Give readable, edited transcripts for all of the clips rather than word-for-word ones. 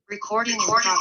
Recording in progress.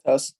Test.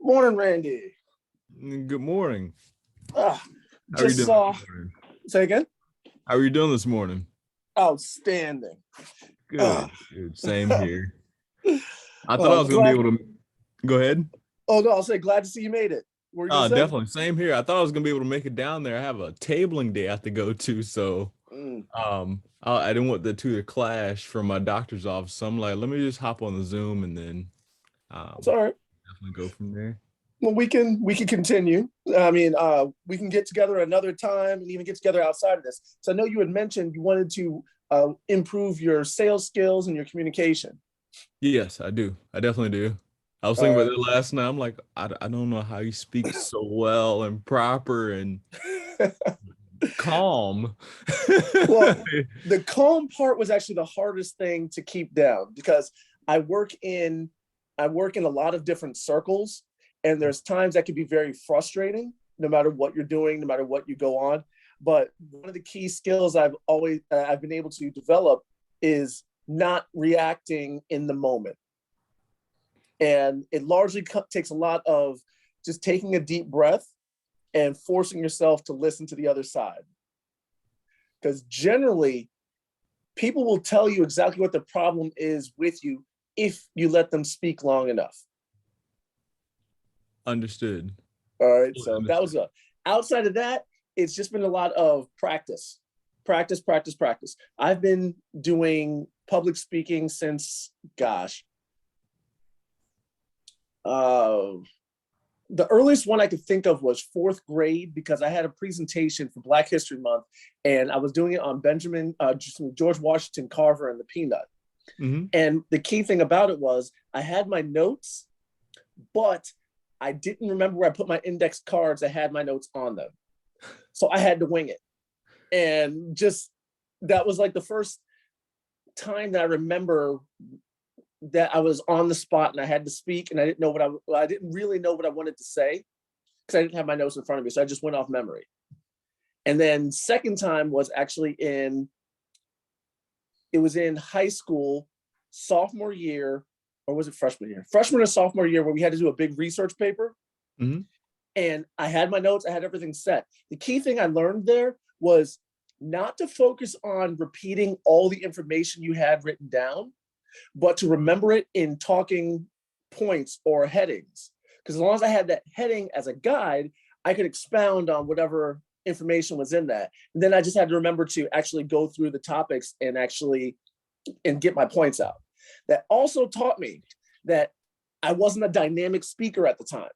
Morning, Randy. Good morning. Ah, How are you just doing saw. this morning? Say again. How are you doing this morning? Outstanding. Good. Good. Same here. I thought I Well, was gonna be glad. able to go ahead. Oh no, I'll say glad to see you made it. What were you gonna Oh, say? definitely. Same here. I thought I was gonna be able to make it down there. I have a tabling day I have to go to, so Mm, I didn't want the two to clash from my doctor's office. So I'm like, let me just hop on the Zoom and then it's all right. definitely go from there. Well, we can continue. I mean, we can get together another time and even get together outside of this. So I know you had mentioned you wanted to improve your sales skills and your communication. Yes, I do. I definitely do. I was thinking All about that last night. I'm like, I don't know how you speak so well and proper and right. calm. Well, the calm part was actually the hardest thing to keep down because I work in I work in a lot of different circles, and there's times that can be very frustrating no matter what you're doing, no matter what you go on. But one of the key skills I've been able to develop is not reacting in the moment. And it largely takes a lot of just taking a deep breath and forcing yourself to listen to the other side. Because generally, people will tell you exactly what the problem is with you if you let them speak long enough. Understood. All right. Totally So that was understood. outside of that, it's just been a lot of practice, practice, practice, practice. I've been doing public speaking since, gosh, uh, the earliest one I could think of was fourth grade because I had a presentation for Black History Month, and I was doing it on George Washington Carver and the Peanut. Hmm. And the key thing about it was I had my notes, but I didn't remember where I put my index cards that had my notes on them. So I had to wing it. And just that was like the first time that I remember that I was on the spot and I had to speak and I didn't really know what I wanted to say because I didn't have my notes in front of me. So I just went off memory. And then second time was actually it was in high school, sophomore year, or was it freshman year? Freshman or sophomore year where we had to do a big research paper. Hmm. And I had my notes, I had everything set. The key thing I learned there was not to focus on repeating all the information you had written down, but to remember it in talking points or headings. Because as long as I had that heading as a guide, I could expound on whatever information was in that. And then I just had to remember to actually go through the topics and get my points out. That also taught me that I wasn't a dynamic speaker at the time.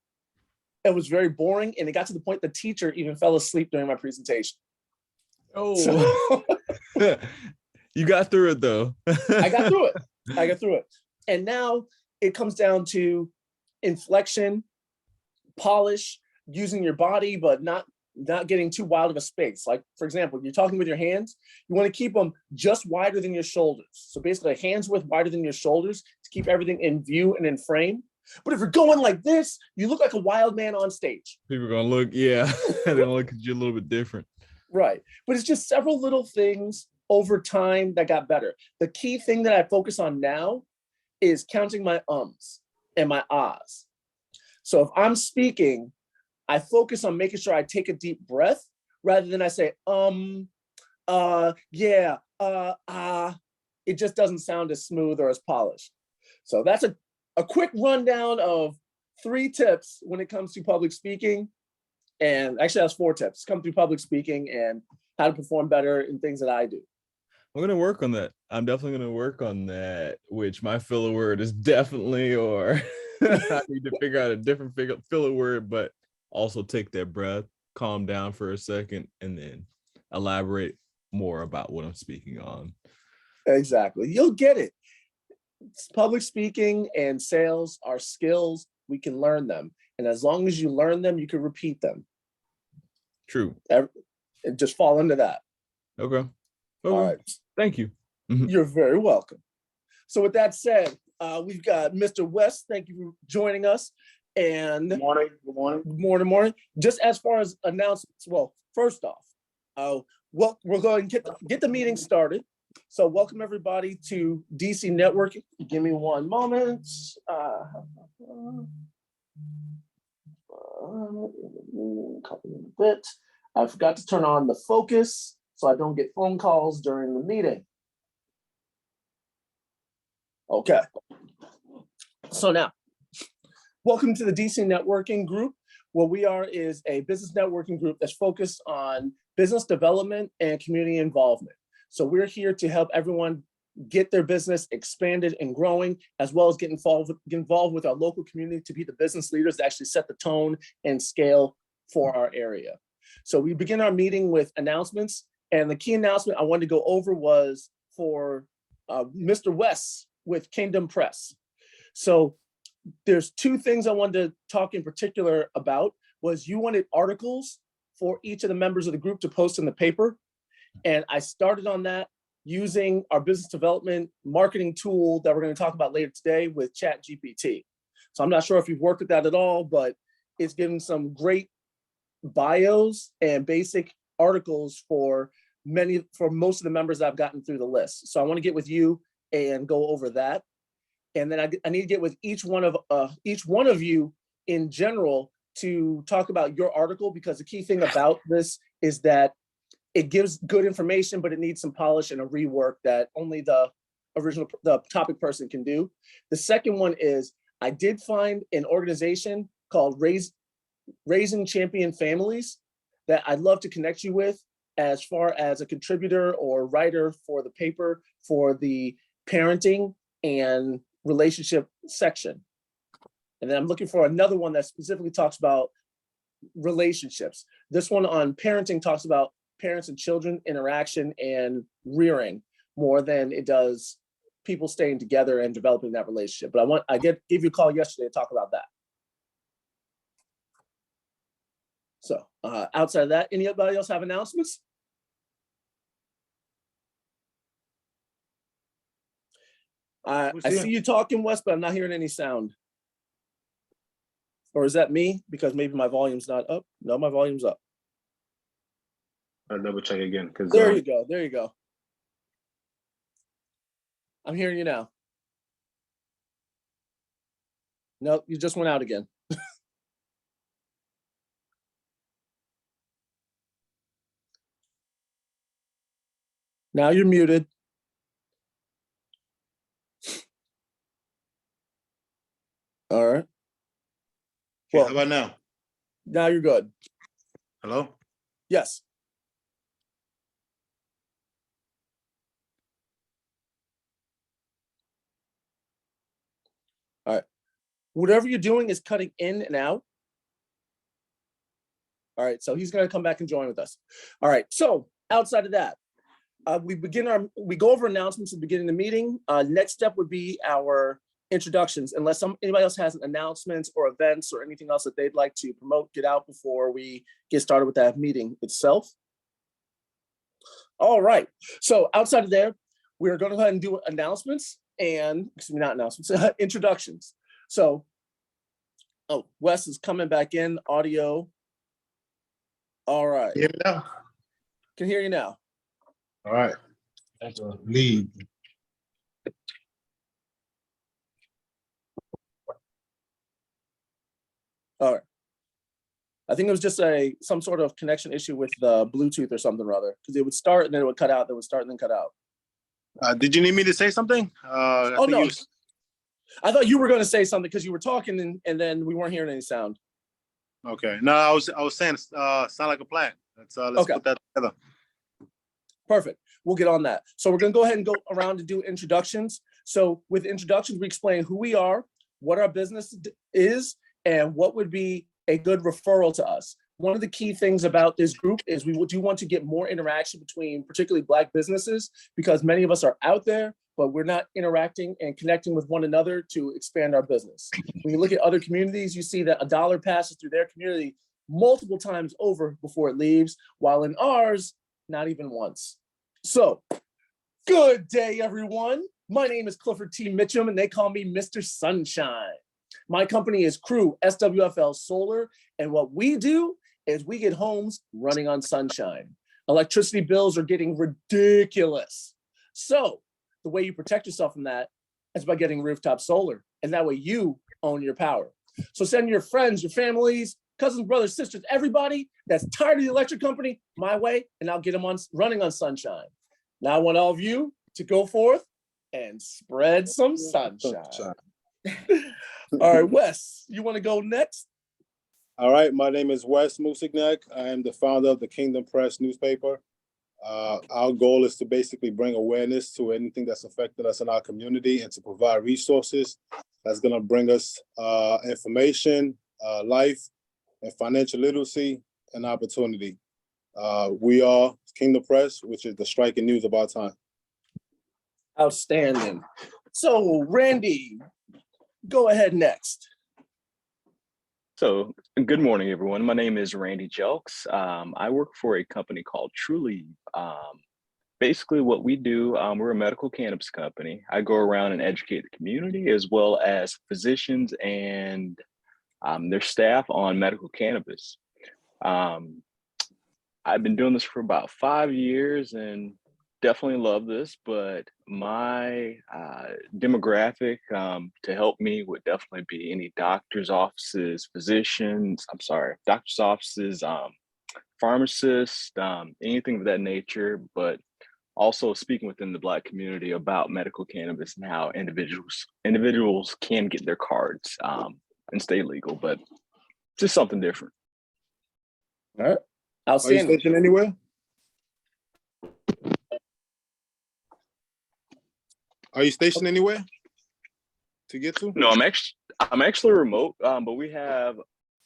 It was very boring, and it got to the point the teacher even fell asleep during my presentation. Oh, So you got through it though. I got through it. I got through it. And now it comes down to inflection, polish, using your body, but not getting too wild of a space. Like, for example, you're talking with your hands, you want to keep them just wider than your shoulders. So basically, hands width wider than your shoulders to keep everything in view and in frame. But if you're going like this, you look like a wild man on stage. People are gonna look, yeah, they're gonna look at you a little bit different. Right. But it's just several little things over time that got better. The key thing that I focus on now is counting my ums and my ahs. So if I'm speaking, I focus on making sure I take a deep breath rather than I say, yeah, ah. It just doesn't sound as smooth or as polished. So that's a quick rundown of 3 tips when it comes to public speaking. And actually, that's 4 tips. Come through public speaking and how to perform better in things that I do. I'm gonna work on that. I'm definitely gonna work on that, which my filler word is definitely, or I need to figure out a different filler word, but also take that breath, calm down for a second, and then elaborate more about what I'm speaking on. Exactly. You'll get it. Public speaking and sales are skills. We can learn them. And as long as you learn them, you can repeat them. True. And just fall into that. Okay. All Okay. right. Thank you. You're very welcome. So with that said, we've got Mr. West. Thank you for joining us. And Good morning. Good morning. morning. Just as far as announcements, well, first off, we're going to get the meeting started. So welcome everybody to DC Networking. Give me one moment. Copy in a bit. I forgot to turn on the focus so I don't get phone calls during the meeting. Okay. So now, welcome to the DC Networking Group. What we are is a business networking group that's focused on business development and community involvement. So we're here to help everyone get their business expanded and growing, as well as get involved with our local community to be the business leaders that actually set the tone and scale for our area. So we begin our meeting with announcements, and the key announcement I wanted to go over was for Mr. West with Kingdom Press. So there's two things I wanted to talk in particular about. Was you wanted articles for each of the members of the group to post in the paper. And I started on that using our business development marketing tool that we're going to talk about later today with ChatGPT. So I'm not sure if you've worked with that at all, but it's given some great bios and basic articles for most of the members I've gotten through the list. So I want to get with you and go over that. And then I need to get with each one of you in general to talk about your article, because the key thing about this is that it gives good information, but it needs some polish and a rework that only the topic person can do. The second one is I did find an organization called Raising Champion Families that I'd love to connect you with as far as a contributor or writer for the paper for the parenting and relationship section. And then I'm looking for another one that specifically talks about relationships. This one on parenting talks about parents and children interaction and rearing more than it does people staying together and developing that relationship. But I gave you a call yesterday to talk about that. So outside of that, anybody else have announcements? I see you talking, Wes, but I'm not hearing any sound. Or is that me? Because maybe my volume's not up. No, my volume's up. I'll double check again. There you go. There you go. I'm hearing you now. No, you just went out again. Now you're muted. All right. Well, how about now? Now you're good. Hello? Yes. All right. Whatever you're doing is cutting in and out. All right. So he's going to come back and join with us. All right. So outside of that, we go over announcements at the beginning of the meeting. Next step would be our introductions, unless anybody else has announcements or events or anything else that they'd like to promote, get out before we get started with that meeting itself. All right. So outside of there, we're going to go ahead and do announcements and, not announcements, introductions. So, Wes is coming back in, audio. All right. Hear me now? Can hear you now. All right. That's a lead. All right. I think it was just some sort of connection issue with the Bluetooth or something or other, because it would start and then it would cut out, then it would start and then cut out. Did you need me to say something? No. I thought you were going to say something because you were talking and then we weren't hearing any sound. Okay. No, I was saying sound like a plan. Let's put that together. Perfect. We'll get on that. So we're going to go ahead and go around to do introductions. So with introductions, we explain who we are, what our business is, and what would be a good referral to us. One of the key things about this group is we do want to get more interaction between particularly Black businesses, because many of us are out there, but we're not interacting and connecting with one another to expand our business. When you look at other communities, you see that a dollar passes through their community multiple times over before it leaves, while in ours, not even once. So, good day, everyone. My name is Clifford T. Mitchum, and they call me Mr. Sunshine. My company is Crew SWFL Solar, and what we do is we get homes running on sunshine. Electricity bills are getting ridiculous. So the way you protect yourself from that is by getting rooftop solar. And that way you own your power. So send your friends, your families, cousins, brothers, sisters, everybody that's tired of the electric company my way, and I'll get them on running on sunshine. Now I want all of you to go forth and spread some sunshine. All right, Wes, you want to go next? All right, my name is Wes Musignac. I am the founder of the Kingdom Press newspaper. Our goal is to basically bring awareness to anything that's affected us in our community and to provide resources that's going to bring us information, life, and financial literacy and opportunity. We are Kingdom Press, which is the striking news of our time. Outstanding. So, Randy, go ahead next. So, good morning, everyone. My name is Randy Jacque. I work for a company called Trulieve. Basically, what we do, we're a medical cannabis company. I go around and educate the community as well as physicians and their staff on medical cannabis. I've been doing this for about 5 years and definitely love this, but my demographic to help me would definitely be any doctor's offices, doctor's offices, pharmacists, anything of that nature, but also speaking within the Black community about medical cannabis and how individuals can get their cards and stay legal, but just something different. All right. Are you stationed anywhere? Are you stationed anywhere to get to? No, I'm actually remote, but we have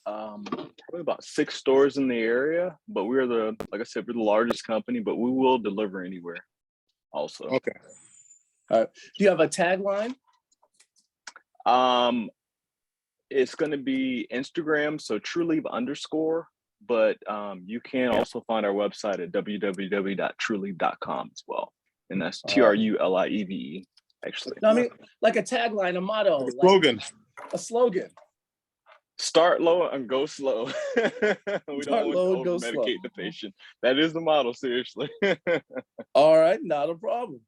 probably about 6 stores in the area. But we're like I said, we're the largest company, but we will deliver anywhere also. Okay. All right. Do you have a tagline? It's going to be Instagram, so Trulieve_, but you can also find our website at www.trulieve.com as well. And that's TRULIEVE, actually. No, I mean, like a tagline, a motto. Like a slogan. Like a slogan. Start low and go slow. We Start don't low want and to go slow. medicate the patient. That is the model, seriously. All right, not a problem.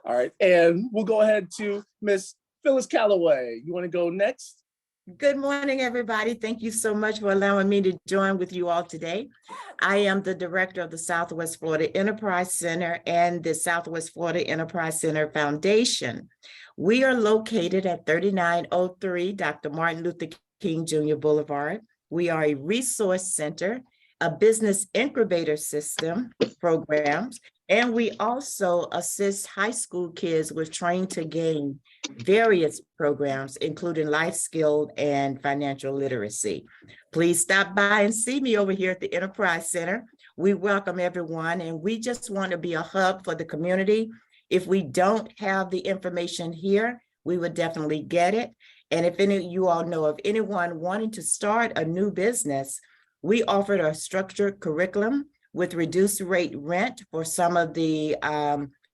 All right, and we'll go ahead to Miss Phyllis Calloway. You want to go next? Good morning, everybody. Thank you so much for allowing me to join with you all today. I am the director of the Southwest Florida Enterprise Center and the Southwest Florida Enterprise Center Foundation. We are located at 3903 Dr. Martin Luther King Jr. Boulevard. We are a resource center, a business incubator system programs, and we also assist high school kids with Train to Gain various programs, including life skill and financial literacy. Please stop by and see me over here at the Enterprise Center. We welcome everyone, and we just want to be a hub for the community. If we don't have the information here, we would definitely get it. And if any of you all know of anyone wanting to start a new business, we offered a structured curriculum with reduced rate rent for some of the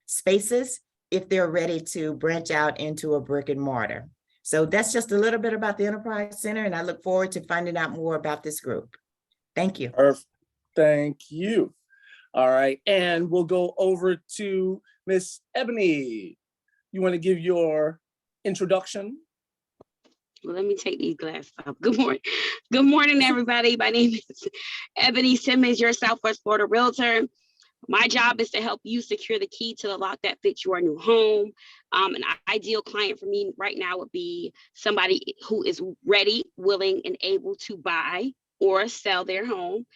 spaces if they're ready to branch out into a brick and mortar. So that's just a little bit about the Enterprise Center, and I look forward to finding out more about this group. Thank you. Perfect. Thank you. All right, and we'll go over to Miss Ebony. You want to give your introduction? Well, let me take these glasses off. Good morning. Good morning, everybody. My name is Ebony Simmons, your Southwest Florida Realtor. My job is to help you secure the key to the lock that fits your new home. An ideal client for me right now would be somebody who is ready, willing, and able to buy or sell their home.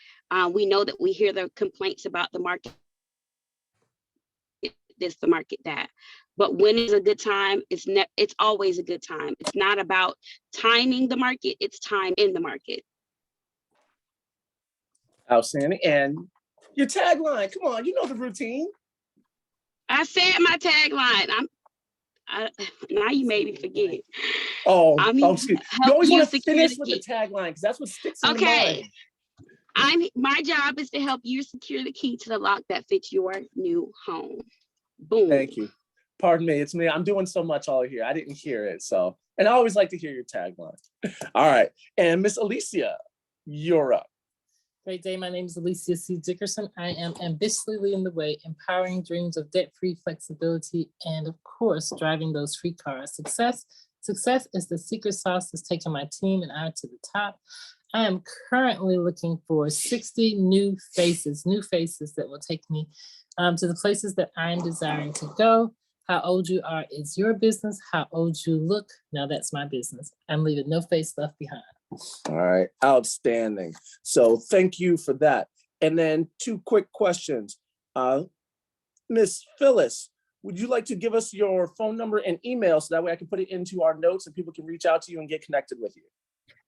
We know that we hear the complaints about the market, this, the market, that. But when is a good time? It's always a good time. It's not about timing the market, it's time in the market. Outstanding. And your tagline, come on, you know the routine. I said my tagline. Now you made me forget. Excuse me. You always want to finish with the tagline because that's what sticks in the mind. My job is to help you secure the key to the lock that fits your new home. Boom. Thank you. Pardon me, it's me. I'm doing so much all here. I didn't hear it. So, and I always like to hear your tagline. All right. And Miss Alicia, you're up. Great day. My name is Alicia C. Dickerson. I am ambitiously leading the way, empowering dreams of debt-free flexibility, and of course, driving those free cars. Success is the secret sauce that's taking my team and I to the top. I am currently looking for 60 new faces that will take me to the places that I'm desiring to go. How old you are is your business. How old you look, now that's my business. I'm leaving no face left behind. All right, outstanding. So thank you for that. And then 2 quick questions. Miss Phyllis, would you like to give us your phone number and email so that way I can put it into our notes and people can reach out to you and get connected with you?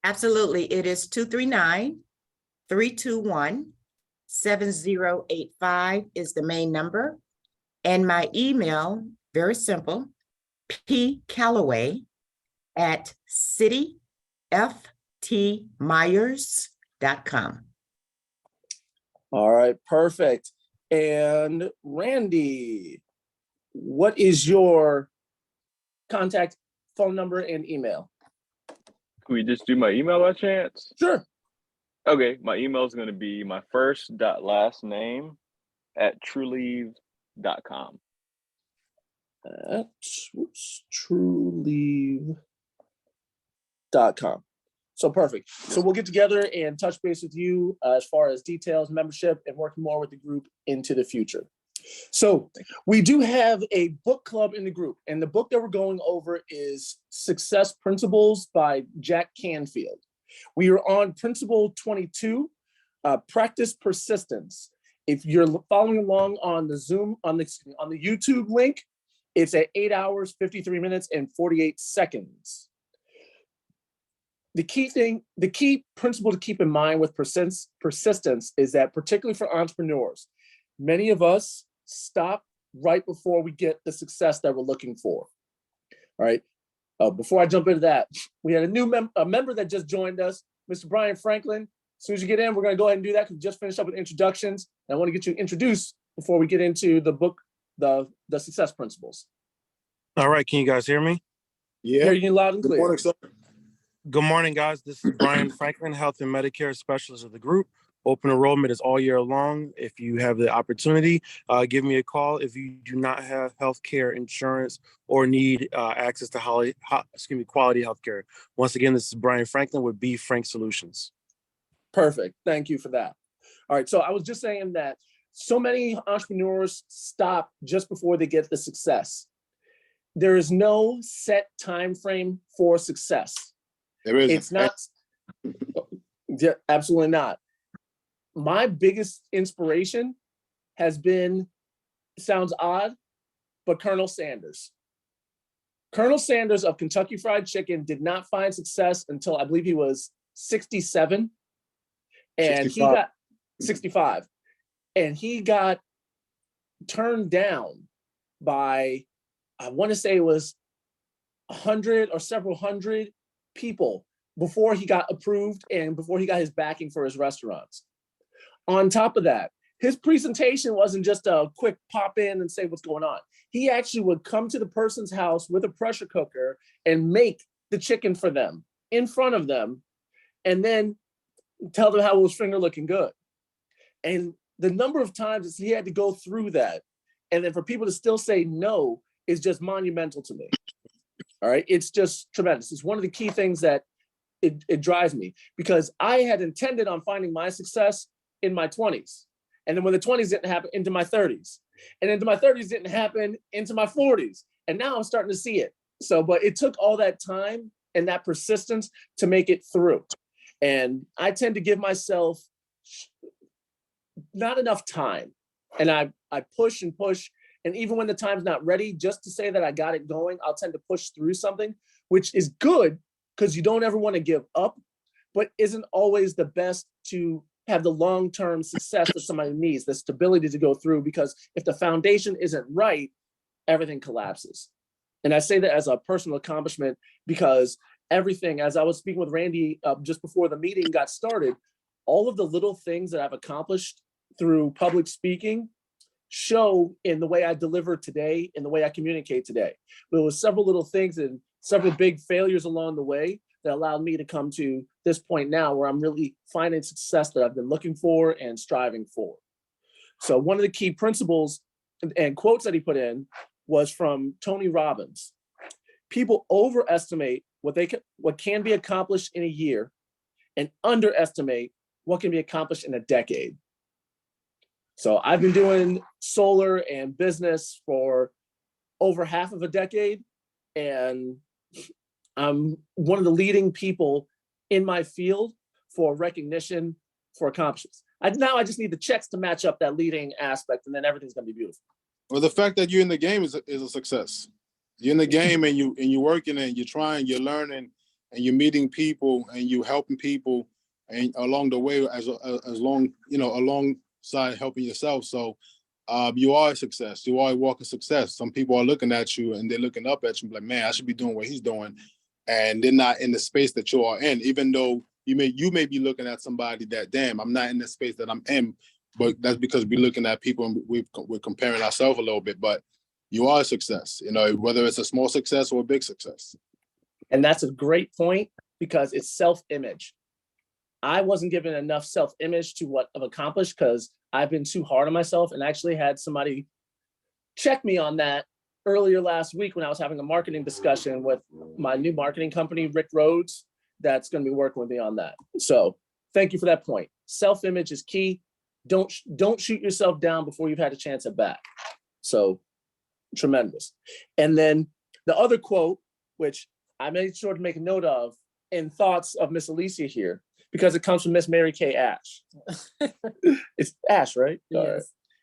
Absolutely. It is 239-321-7085 is the main number. And my email, very simple, pcalloway@cityftmyers.com. All right, perfect. And Randy, what is your contact phone number and email? Can we just do my email by chance? Sure. Okay, my email is going to be my first dot last name @trueleave.com. At trueleave.com. So perfect. So we'll get together and touch base with you as far as details, membership, and working more with the group into the future. So we do have a book club in the group, and the book that we're going over is Success Principles by Jacque Canfield. We are on Principle 22, Practice Persistence. If you're following along on the Zoom, on the YouTube link, it's at 8 hours, 53 minutes, and 48 seconds. The key principle to keep in mind with persistence is that, particularly for entrepreneurs, many of us stop right before we get the success that we're looking for. All right. Before I jump into that, we had a new member that just joined us, Mr. Brian Franklin. As soon as you get in, we're going to go ahead and do that because we just finished up with introductions. And I want to get you introduced before we get into the book, the success principles. All right. Can you guys hear me? Yeah. Hear you loud and clear. Good morning, sir. Good morning, guys. This is Brian Franklin, Health and Medicare Specialist of the group. Open enrollment is all year long. If you have the opportunity, give me a call. If you do not have health care insurance or need access to quality health care. Once again, this is Brian Franklin with B Frank Solutions. Perfect. Thank you for that. All right. So I was just saying that so many entrepreneurs stop just before they get the success. There is no set time frame for success. There is. It's not. Yeah, absolutely not. My biggest inspiration has been, sounds odd, but Colonel Sanders. Colonel Sanders of Kentucky Fried Chicken did not find success until I believe he was 67. And 65. He got 65. And he got turned down by, I want to say it was 100 or several hundred people before he got approved and before he got his backing for his restaurants. On top of that, his presentation wasn't just a quick pop in and say what's going on. He actually would come to the person's house with a pressure cooker and make the chicken for them in front of them and then tell them how it was finger looking good. And the number of times he had to go through that, and then for people to still say no is just monumental to me. All right, it's just tremendous. It's one of the key things that it drives me, because I had intended on finding my success in my 20s. And then when the 20s didn't happen, into my 30s. And into my 30s didn't happen, into my 40s. And now I'm starting to see it. So, but it took all that time and that persistence to make it through. And I tend to give myself not enough time. And I push and push. And even when the time's not ready, just to say that I got it going, I'll tend to push through something, which is good because you don't ever want to give up, but isn't always the best to have the long-term success that somebody needs, the stability to go through, because if the foundation isn't right, everything collapses. And I say that as a personal accomplishment because everything, as I was speaking with Randy just before the meeting got started, all of the little things that I've accomplished through public speaking show in the way I deliver today, in the way I communicate today. There was several little things and several big failures along the way, that allowed me to come to this point now where I'm really finding success that I've been looking for and striving for. So one of the key principles and quotes that he put in was from Tony Robbins. People overestimate what can be accomplished in a year and underestimate what can be accomplished in a decade. So I've been doing solar and business for over half of a decade, and I'm one of the leading people in my field for recognition for accomplishments. Now I just need the checks to match up that leading aspect, and then everything's gonna be beautiful. Well, the fact that you're in the game is a success. You're in the game and you're working and you're trying, you're learning, and you're meeting people and you're helping people, and along the way alongside helping yourself. So you are a success. You are a walk of success. Some people are looking at you and they're looking up at you like, man, I should be doing what he's doing. And they're not in the space that you are in, even though you may be looking at somebody that, damn, I'm not in the space that I'm in. But that's because we're looking at people and we're comparing ourselves a little bit. But you are a success, whether it's a small success or a big success. And that's a great point, because it's self-image. I wasn't given enough self-image to what I've accomplished because I've been too hard on myself, and actually had somebody check me on that earlier last week when I was having a marketing discussion with my new marketing company, Rick Rhodes, that's going to be working with me on that. So thank you for that point. Self-image is key. Don't shoot yourself down before you've had a chance at bat. So tremendous. And then the other quote, which I made sure to make a note of in thoughts of Miss Alicia here, because it comes from Miss Mary Kay Ash. It's Ash, right? Yes. All right.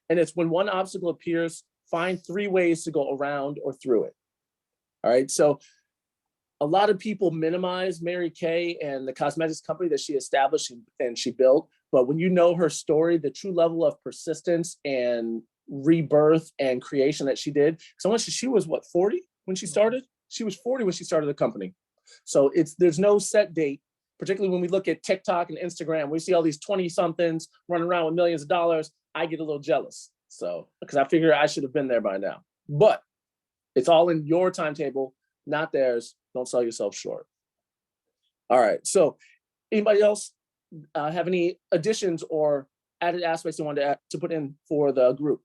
And it's, when one obstacle appears, find 3 ways to go around or through it. All right. So a lot of people minimize Mary Kay and the cosmetics company that she established and she built. But when you know her story, the true level of persistence and rebirth and creation that she did. So she was what, 40 when she started? She was 40 when she started the company. So there's no set date, particularly when we look at TikTok and Instagram. We see all these 20-somethings running around with millions of dollars. I get a little jealous. So, because I figure I should have been there by now. But it's all in your timetable, not theirs. Don't sell yourself short. All right. So anybody else have any additions or added aspects you wanted to put in for the group?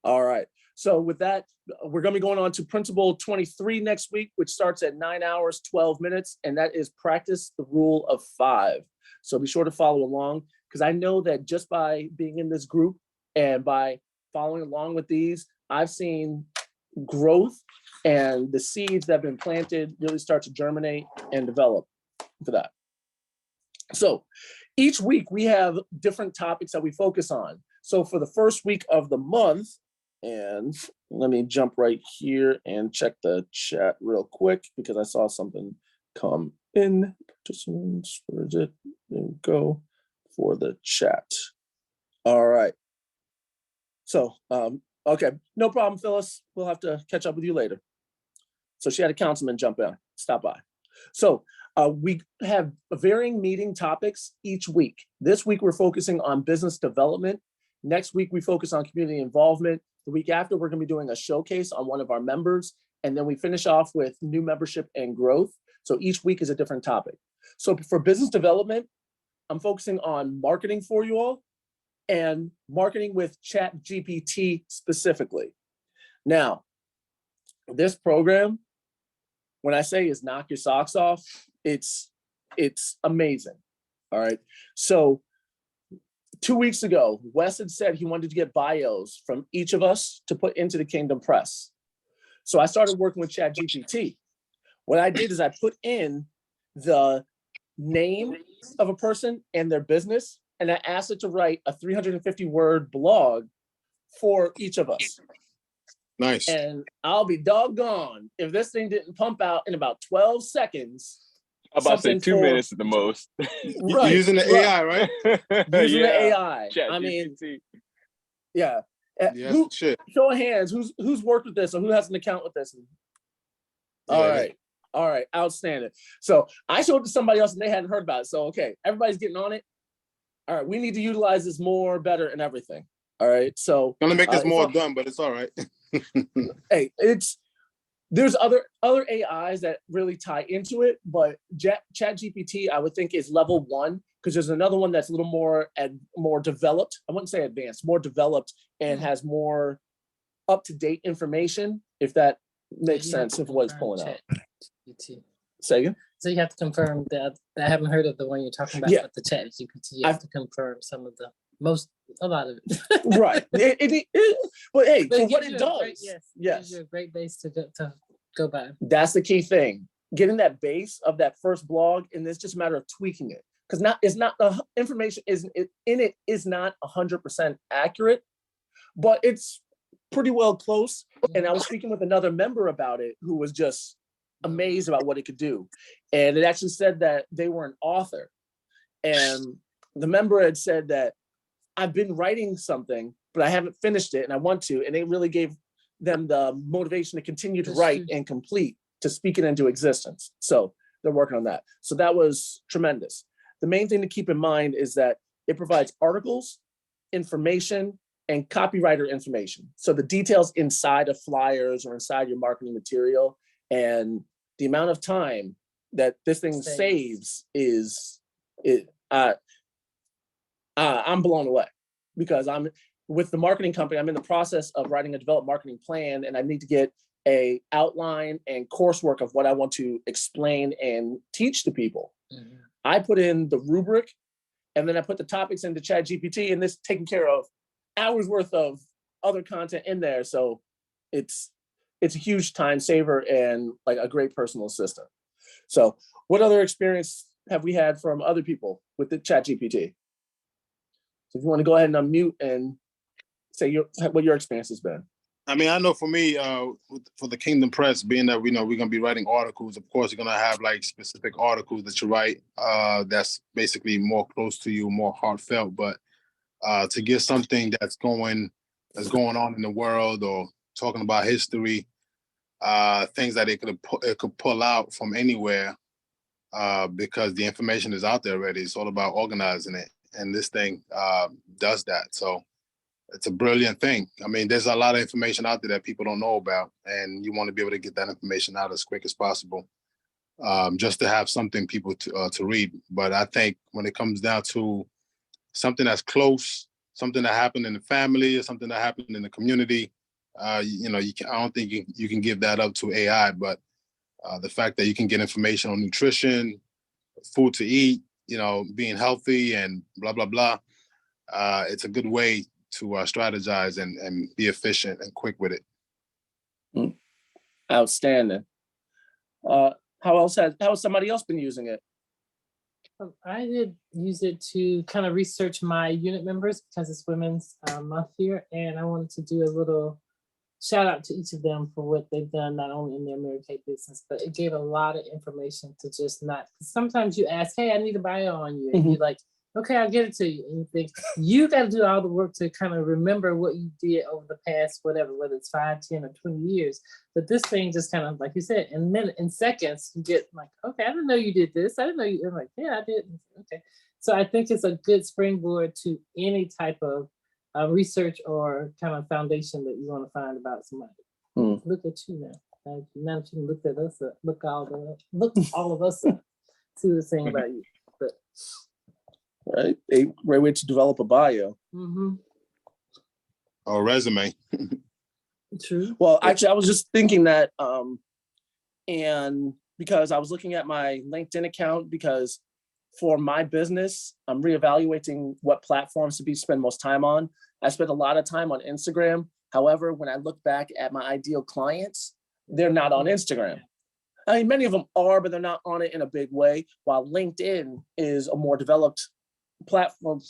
All right. So with that, we're going to be going on to Principle 23 next week, which starts at 9 hours, 12 minutes. And that is practice the rule of 5. So be sure to follow along, because I know that just by being in this group and by following along with these, I've seen growth and the seeds that have been planted really start to germinate and develop for that. So each week we have different topics that we focus on. So for the first week of the month, and let me jump right here and check the chat real quick, because I saw something come in. Where is it? There we go for the chat. All right. So, okay, no problem, Phyllis. We'll have to catch up with you later. So she had a councilman stop by. So we have varying meeting topics each week. This week, we're focusing on business development. Next week, we focus on community involvement. The week after, we're going to be doing a showcase on one of our members. And then we finish off with new membership and growth. So each week is a different topic. So for business development, I'm focusing on marketing for you all and marketing with ChatGPT specifically. Now, this program, when I say is knock your socks off, it's amazing. All right. So 2 weeks ago, Wes had said he wanted to get bios from each of us to put into the Kingdom Press. So I started working with ChatGPT. What I did is I put in the name of a person and their business, and I asked it to write a 350-word blog for each of us. Nice. And I'll be doggone if this thing didn't pump out in about 12 seconds. I'm about to say 2 minutes at the most. Right. Using the AI, right? Using the AI. Chat I mean, GPT. yeah. Yeah, shit. Show of hands, who's worked with this or who has an account with this? All right, outstanding. So I showed it to somebody else and they hadn't heard about it. So okay, everybody's getting on it. All right, we need to utilize this more, better, and everything. All right, so Gonna make this more dumb, but it's all right. Hey, There's other AIs that really tie into it, but ChatGPT I would think is level 1, because there's another one that's a little more developed. I wouldn't say advanced, more developed, and has more up-to-date information, if that makes sense of what it's pulling out. Say again? So you have to confirm that. I haven't heard of the one you're talking about, but the ChatGPT, you have to confirm a lot of it. Right. But hey, for what it does. Yes. It's a great base to go by. That's the key thing. Getting that base of that first blog, and it's just a matter of tweaking it. Because the information is not 100% accurate, but it's pretty well close. And I was speaking with another member about it who was just amazed about what it could do. And it actually said that they were an author. And the member had said that I've been writing something, but I haven't finished it and I want to. And it really gave them the motivation to continue to write and complete, to speak it into existence. So they're working on that. So that was tremendous. The main thing to keep in mind is that it provides articles, information, and copywriter information. So the details inside of flyers or inside your marketing material, and the amount of time that this thing saves I'm blown away, because I'm with the marketing company. I'm in the process of writing a developed marketing plan, and I need to get a outline and coursework of what I want to explain and teach to people. Mm-hmm. I put in the rubric, and then I put the topics into ChatGPT, and this taking care of hours worth of other content in there. So it's a huge time saver and like a great personal assistant. So what other experience have we had from other people with the ChatGPT? So if you want to go ahead and unmute and say what your experience has been. I mean, I know for me, for the Kingdom Press, being that we know we're going to be writing articles, of course, you're going to have like specific articles that you write that's basically more close to you, more heartfelt. But to get something that's going on in the world, or talking about history, things that it could pull out from anywhere, because the information is out there already. It's all about organizing it, and this thing does that. So it's a brilliant thing. I mean, there's a lot of information out there that people don't know about, and you want to be able to get that information out as quick as possible, just to have something people to read. But I think when it comes down to something that's close, something that happened in the family, or something that happened in the community, I don't think you can give that up to AI. But the fact that you can get information on nutrition, food to eat, being healthy, and blah blah blah, it's a good way to strategize and be efficient and quick with it. Outstanding. How has somebody else been using it? I did use it to kind of research my unit members, because it's Women's Month here, and I wanted to do a little shout out to each of them for what they've done, not only in their Mary Kay business, but it gave a lot of information to just not, because sometimes you ask, hey, I need a bio on you, and you're like, okay, I'll get it to you. And you think, you got to do all the work to kind of remember what you did over the past, whether it's 5, 10, or 20 years. But this thing just kind of, like you said, in seconds, you get like, okay, I didn't know you did this. I didn't know you. I'm like, yeah, I did. Okay. So I think it's a good springboard to any type of research or kind of foundation that you want to find about somebody. Look at you now. Now that you can look at us up, look all of us up, see what's saying about you. But right, a great way to develop a bio. Or resume. True. Well, actually, I was just thinking that, and because I was looking at my LinkedIn account, because for my business, I'm reevaluating what platforms to spend most time on. I spent a lot of time on Instagram. However, when I look back at my ideal clients, they're not on Instagram. I mean, many of them are, but they're not on it in a big way, while LinkedIn is a more developed platform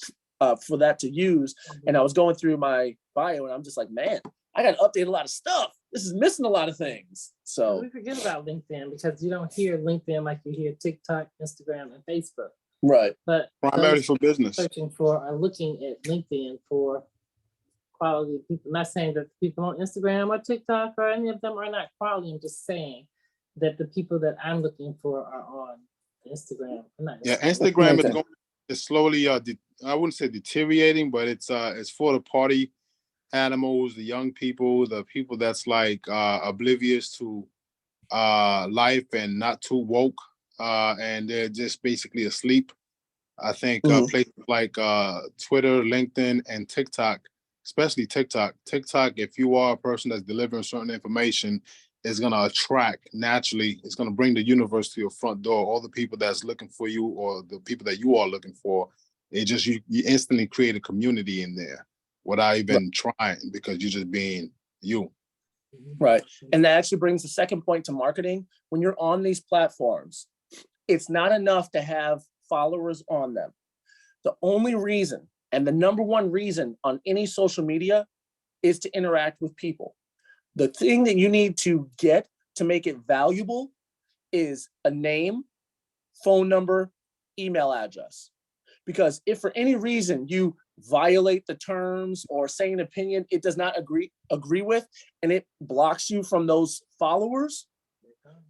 for that to use. And I was going through my bio, and I'm just like, man, I got to update a lot of stuff. This is missing a lot of things. So we forget about LinkedIn, because you don't hear LinkedIn like you hear TikTok, Instagram, and Facebook. Right. But primarily for business. Searching for or looking at LinkedIn for quality people. I'm not saying that the people on Instagram or TikTok or any of them are not quality. I'm just saying that the people that I'm looking for are on Instagram. Instagram is slowly, I wouldn't say deteriorating, but it's for the party animals, the young people, the people that's like oblivious to life and not too woke, and they're just basically asleep. I think places like Twitter, LinkedIn, and TikTok, especially TikTok. TikTok, if you are a person that's delivering certain information, is going to attract naturally. It's going to bring the universe to your front door. All the people that's looking for you, or the people that you are looking for, it just you instantly create a community in there without even trying, because you're just being you. Right. And that actually brings the second point to marketing. When you're on these platforms, it's not enough to have followers on them. The only reason, and the number one reason on any social media, is to interact with people. The thing that you need to get to make it valuable is a name, phone number, email address. Because if for any reason you violate the terms or say an opinion it does not agree with, and it blocks you from those followers,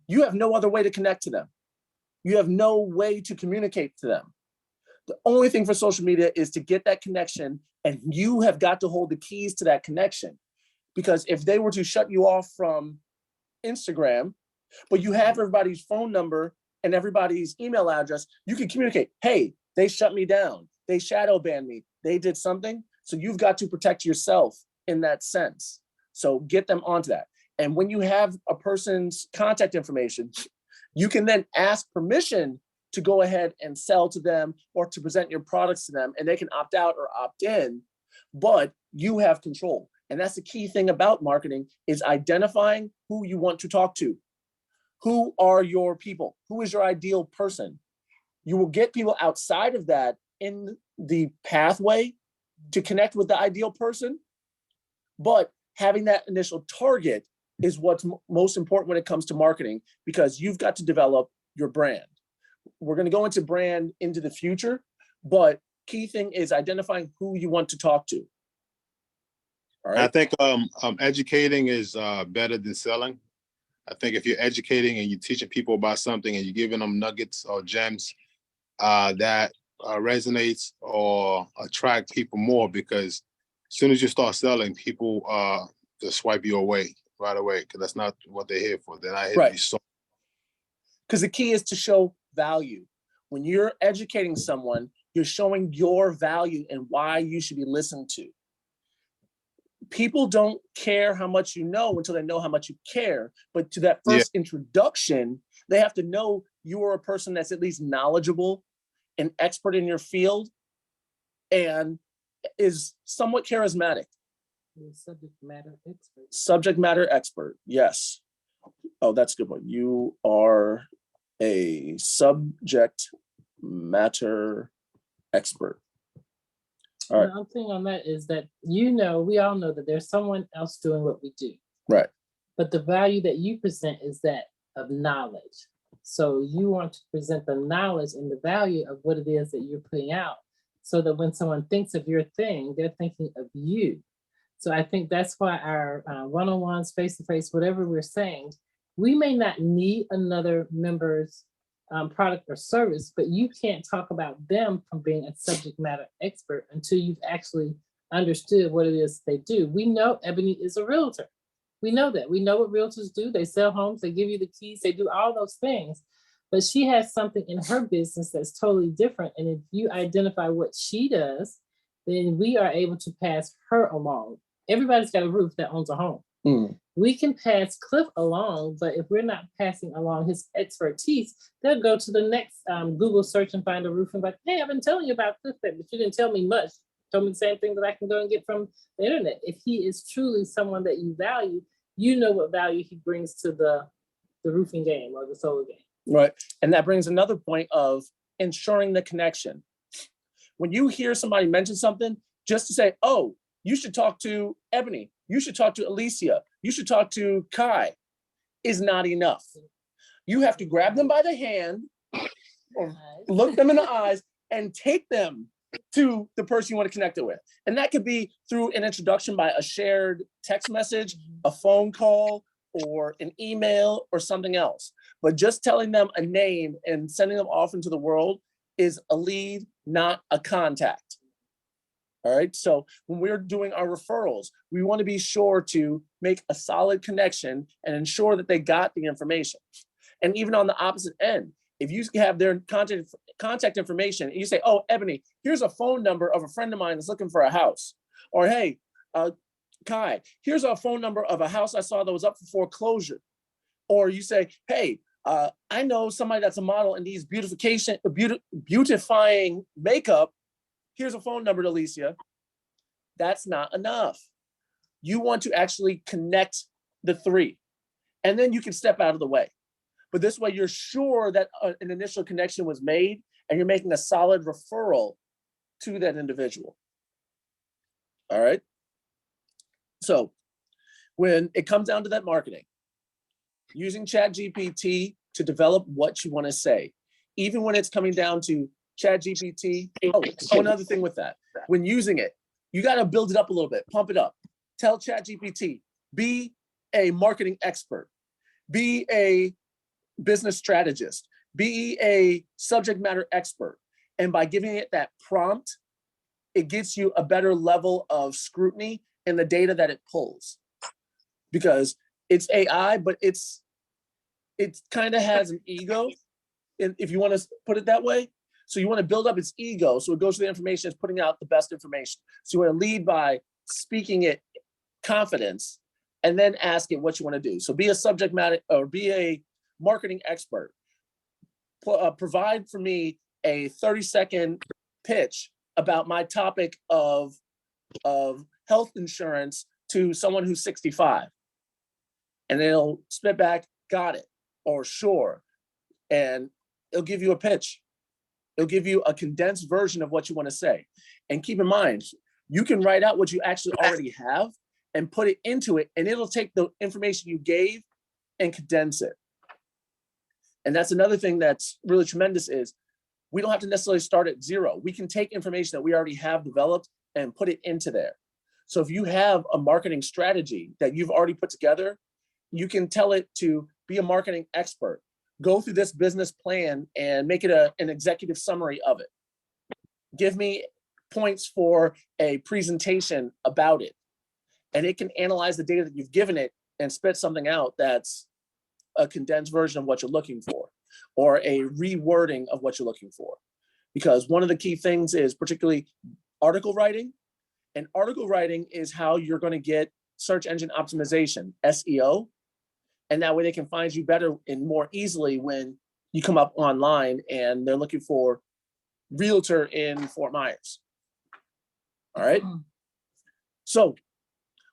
you have no other way to connect to them. You have no way to communicate to them. The only thing for social media is to get that connection, and you have got to hold the keys to that connection. Because if they were to shut you off from Instagram, but you have everybody's phone number and everybody's email address, you can communicate, hey, they shut me down, they shadow banned me, they did something. So you've got to protect yourself in that sense. So get them onto that. And when you have a person's contact information, you can then ask permission to go ahead and sell to them or to present your products to them, and they can opt out or opt in, but you have control. And that's the key thing about marketing, is identifying who you want to talk to. Who are your people? Who is your ideal person? You will get people outside of that in the pathway to connect with the ideal person, but having that initial target is what's most important when it comes to marketing, because you've got to develop your brand. We're going to go into brand into the future, but key thing is identifying who you want to talk to. All right. I think educating is better than selling. I think if you're educating and you're teaching people about something and you're giving them nuggets or gems, that resonates or attract people more, because as soon as you start selling, people just swipe you away right away, because that's not what they're here for. They're not here to be sold. Because the key is to show value. When you're educating someone, you're showing your value and why you should be listened to. People don't care how much you know until they know how much you care. But to that first introduction, they have to know you are a person that's at least knowledgeable, an expert in your field, and is somewhat charismatic. Subject matter expert. Subject matter expert, yes. Oh, that's a good one. You are a subject matter expert. All right. Another thing on that is that, we all know that there's someone else doing what we do. Right. But the value that you present is that of knowledge. So you want to present the knowledge and the value of what it is that you're putting out, so that when someone thinks of your thing, they're thinking of you. So I think that's why our one-on-ones, face-to-face, whatever we're saying, we may not need another member's product or service, but you can't talk about them from being a subject matter expert until you've actually understood what it is they do. We know Ebony is a realtor. We know that. We know what realtors do. They sell homes, they give you the keys, they do all those things. But she has something in her business that's totally different. And if you identify what she does, then we are able to pass her along. Everybody's got a roof that owns a home. We can pass Cliff along, but if we're not passing along his expertise, they'll go to the next Google search and find a roof and be like, hey, I've been telling you about this thing, but you didn't tell me much. Told me the same thing that I can go and get from the internet. If he is truly someone that you value, you know what value he brings to the roofing game or the solar game. Right. And that brings another point of ensuring the connection. When you hear somebody mention something, just to say, oh, you should talk to Ebony, you should talk to Alicia, you should talk to Kai, is not enough. You have to grab them by the hand, or look them in the eyes, and take them to the person you want to connect it with. And that could be through an introduction by a shared text message, a phone call, or an email, or something else. But just telling them a name and sending them off into the world is a lead, not a contact. All right. So when we're doing our referrals, we want to be sure to make a solid connection and ensure that they got the information. And even on the opposite end, if you have their contact information and you say, oh, Ebony, here's a phone number of a friend of mine that's looking for a house. Or, hey, Kai, here's a phone number of a house I saw that was up for foreclosure. Or you say, hey, I know somebody that's a model and needs beautifying makeup. Here's a phone number to Alicia. That's not enough. You want to actually connect the three, and then you can step out of the way. But this way you're sure that an initial connection was made and you're making a solid referral to that individual. All right. So when it comes down to that marketing, using ChatGPT to develop what you want to say, even when it's coming down to ChatGPT. Oh, another thing with that, when using it, you got to build it up a little bit, pump it up. Tell ChatGPT, be a marketing expert, be a business strategist, be a subject matter expert. And by giving it that prompt, it gets you a better level of scrutiny in the data that it pulls. Because it's AI, but it kind of has an ego, if you want to put it that way. So you want to build up its ego, so it goes to the information, it's putting out the best information. So you want to lead by speaking it confidence, and then ask it what you want to do. So be a subject matter, or be a marketing expert. Provide for me a 30-second pitch about my topic of health insurance to someone who's 65. And it'll spit back, got it, or sure. And it'll give you a pitch. It'll give you a condensed version of what you want to say. And keep in mind, you can write out what you actually already have and put it into it, and it'll take the information you gave and condense it. And that's another thing that's really tremendous, is we don't have to necessarily start at zero. We can take information that we already have developed and put it into there. So if you have a marketing strategy that you've already put together, you can tell it to be a marketing expert, go through this business plan and make it an executive summary of it. Give me points for a presentation about it. And it can analyze the data that you've given it and spit something out that's a condensed version of what you're looking for, or a rewording of what you're looking for. Because one of the key things is particularly article writing. And article writing is how you're going to get search engine optimization, SEO. And that way they can find you better and more easily when you come up online and they're looking for realtor in Fort Myers. All right. So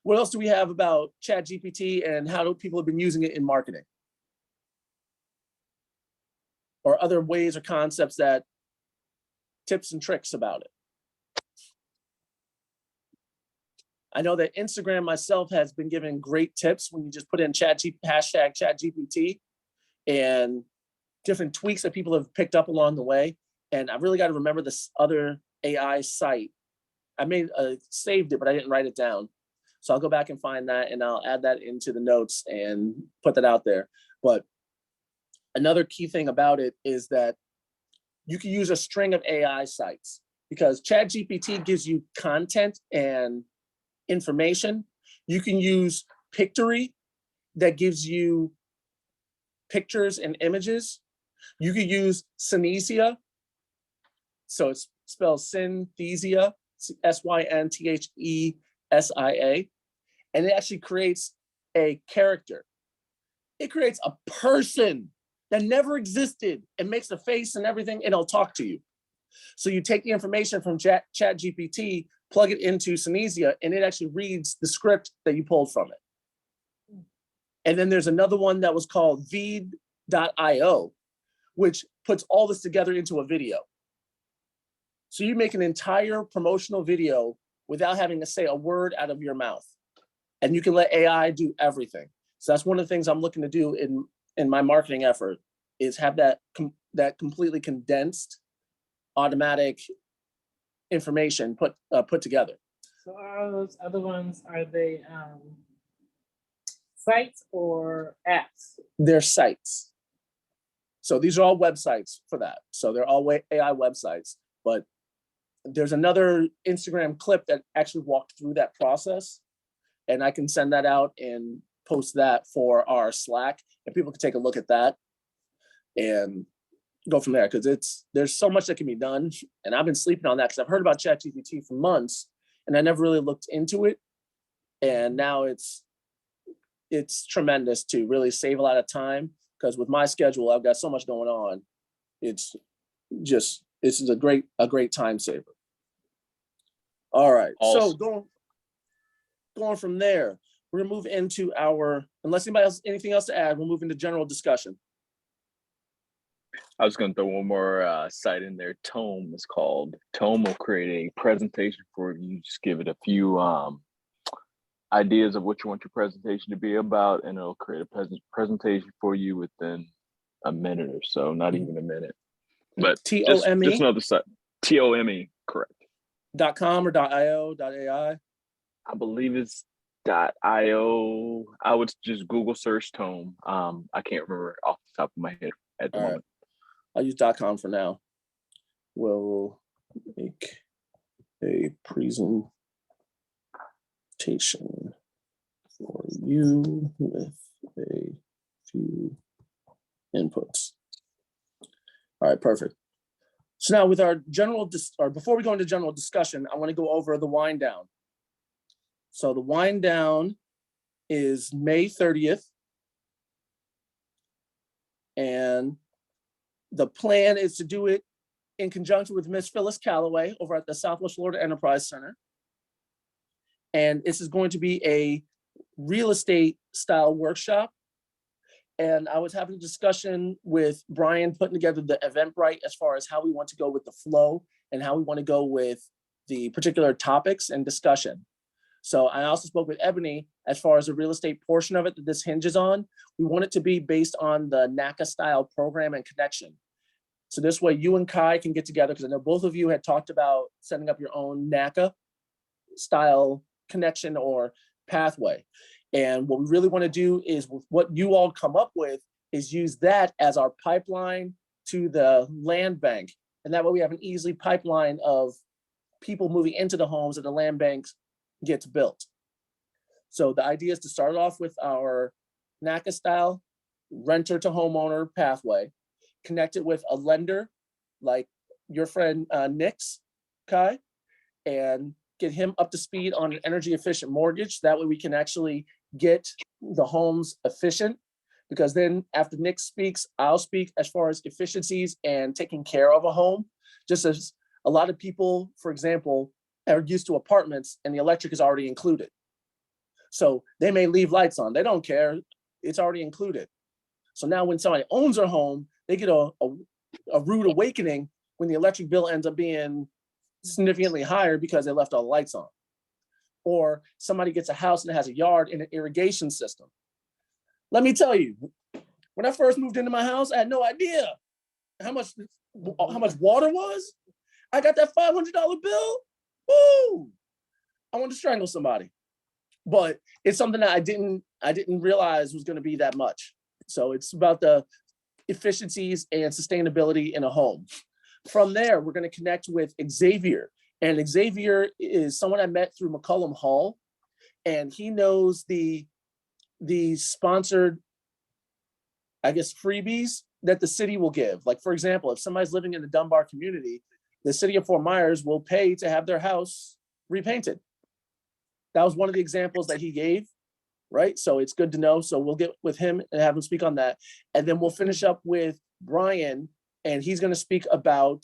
what else do we have about ChatGPT and how do people have been using it in marketing? Or other ways or concepts, that tips and tricks about it. I know that Instagram myself has been giving great tips when you just put in hashtag ChatGPT and different tweaks that people have picked up along the way. And I really got to remember this other AI site. I saved it, but I didn't write it down. So I'll go back and find that, and I'll add that into the notes and put that out there. But another key thing about it is that you can use a string of AI sites, because ChatGPT gives you content and information. You can use Pictory that gives you pictures and images. You could use Synthesia. So it's spelled Synthesia, Synthesia. And it actually creates a character. It creates a person that never existed and makes a face and everything, and it'll talk to you. So you take the information from ChatGPT, plug it into Synthesia, and it actually reads that you pulled from it. And then there's another one that was called VIII.io, which puts all this together into a video. So you make an entire promotional video without having to say a word out of your mouth. And you can let AI do everything. So that's one of the things I'm looking to do in my marketing effort, is have that completely condensed automatic information put together. So are those other ones, are they sites or apps? They're sites. So these are all websites for that. So they're all AI websites, but There's another Instagram clip that actually walked through that process, and I can send that out and post that for our Slack, and people can take a look at that and go from there, because there's so much that can be done. And I've been sleeping on that because I've heard about ChatGPT for months and I never really looked into it. And now it's tremendous to really save a lot of time, because with my schedule, I've got so much going on. This is a great time saver. All right. Awesome. So going from there, we're gonna move into unless anybody else, anything else to add, we'll move into general discussion. I was going to throw one more site in there. Tome is called. Tome will create a presentation for you. Just give it a few ideas of what you want your presentation to be about, and it'll create a presentation for you within a minute or so, not even a minute. But just another site. TOME, correct. .com or .io, .ai? I believe it's .io. I would just Google search Tome. I can't remember off the top of my head at the moment. Right. I'll use .com for now. We'll make a presentation for you with a few inputs. All right, perfect. So now with our before we go into general discussion, I want to go over the wind down. So the wind down is May 30th. And the plan is to do it in conjunction with Miss Phyllis Calloway over at the Southwest Florida Enterprise Center. And this is going to be a real estate style workshop. And I was having a discussion with Brian putting together the Eventbrite as far as how we want to go with the flow and how we want to go with the particular topics and discussion. So I also spoke with Ebony as far as the real estate portion of it that this hinges on. We want it to be based on the NACA style program and connection. So this way you and Kai can get together, because I know both of you had talked about setting up your own NACA style connection or pathway. And what we really want to do is, with what you all come up with, is use that as our pipeline to the land bank. And that way we have an easy pipeline of people moving into the homes and the land banks gets built. So the idea is to start off with our NACA style renter to homeowner pathway, connect it with a lender like your friend Nick's, Kai, and get him up to speed on an energy efficient mortgage. That way we can actually get the homes efficient, because then after Nick speaks, I'll speak as far as efficiencies and taking care of a home. Just as a lot of people, for example, are used to apartments and the electric is already included. So they may leave lights on, they don't care, it's already included. So now when somebody owns their home, they get a rude awakening when the electric bill ends up being significantly higher because they left all the lights on. Or somebody gets a house and it has a yard and an irrigation system. Let me tell you, when I first moved into my house, I had no idea how much water was. I got that $500 bill. Woo! I wanted to strangle somebody. But it's something that I didn't realize was going to be that much. So it's about the efficiencies and sustainability in a home. From there, we're going to connect with Xavier. And Xavier is someone I met through McCollum Hall. And he knows the sponsored, I guess, freebies that the city will give. Like, for example, if somebody's living in the Dunbar community, the city of Fort Myers will pay to have their house repainted. That was one of the examples that he gave, right? So it's good to know. So we'll get with him and have him speak on that. And then we'll finish up with Brian, and he's going to speak about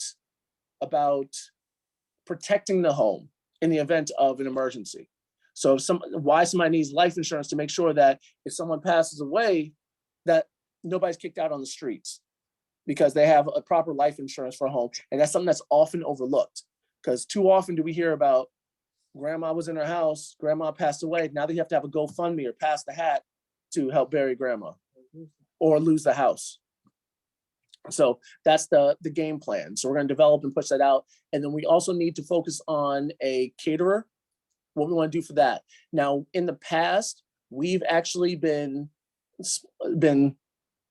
protecting the home in the event of an emergency. So why somebody needs life insurance to make sure that if someone passes away, that nobody's kicked out on the streets because they have a proper life insurance for a home. And that's something that's often overlooked, because too often do we hear about grandma was in her house, grandma passed away. Now they have to have a GoFundMe or pass the hat to help bury grandma or lose the house. So that's the game plan. So we're going to develop and push that out. And then we also need to focus on a caterer, what we want to do for that. Now, in the past, we've actually been